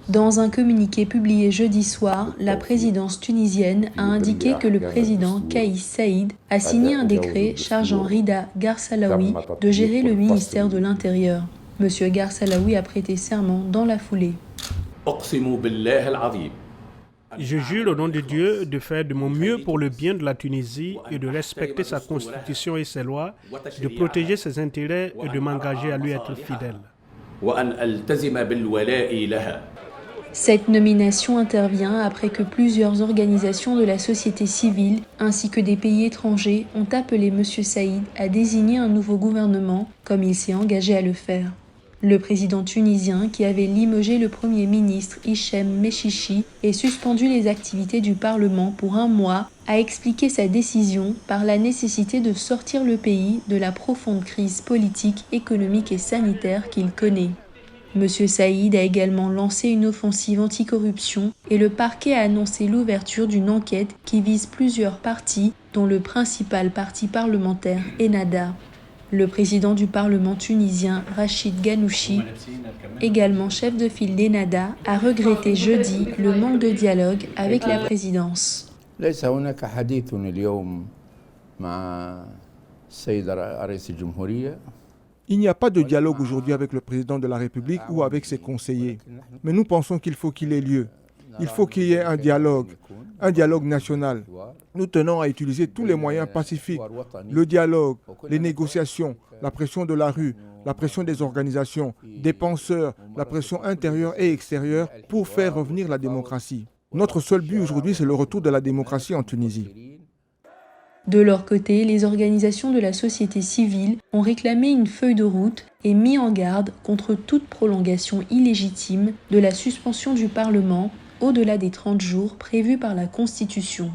Dans un communiqué publié jeudi soir, la présidence tunisienne a indiqué que le président Kais Saïed a signé un décret chargeant Rida Garsalaoui de gérer le ministère de l'Intérieur. Monsieur Garsalaoui a prêté serment dans la foulée. Je jure au nom de Dieu de faire de mon mieux pour le bien de la Tunisie et de respecter sa constitution et ses lois, de protéger ses intérêts et de m'engager à lui être fidèle. Cette nomination intervient après que plusieurs organisations de la société civile ainsi que des pays étrangers ont appelé M. Saïd à désigner un nouveau gouvernement comme il s'est engagé à le faire. Le président tunisien, qui avait limogé le premier ministre Hichem Mechichi et suspendu les activités du Parlement pour 1 mois, a expliqué sa décision par la nécessité de sortir le pays de la profonde crise politique, économique et sanitaire qu'il connaît. M. Saïd a également lancé une offensive anticorruption et le parquet a annoncé l'ouverture d'une enquête qui vise plusieurs partis, dont le principal parti parlementaire Ennahda. Le président du Parlement tunisien, Rachid Ghannouchi, également chef de file d'Ennahda, a regretté jeudi le manque de dialogue avec la présidence. Il n'y a pas de dialogue aujourd'hui avec le président de la République ou avec ses conseillers. Mais nous pensons qu'il faut qu'il ait lieu. Il faut qu'il y ait un dialogue national. Nous tenons à utiliser tous les moyens pacifiques, le dialogue, les négociations, la pression de la rue, la pression des organisations, des penseurs, la pression intérieure et extérieure pour faire revenir la démocratie. Notre seul but aujourd'hui, c'est le retour de la démocratie en Tunisie. De leur côté, les organisations de la société civile ont réclamé une feuille de route et mis en garde contre toute prolongation illégitime de la suspension du Parlement au-delà des 30 jours prévus par la Constitution.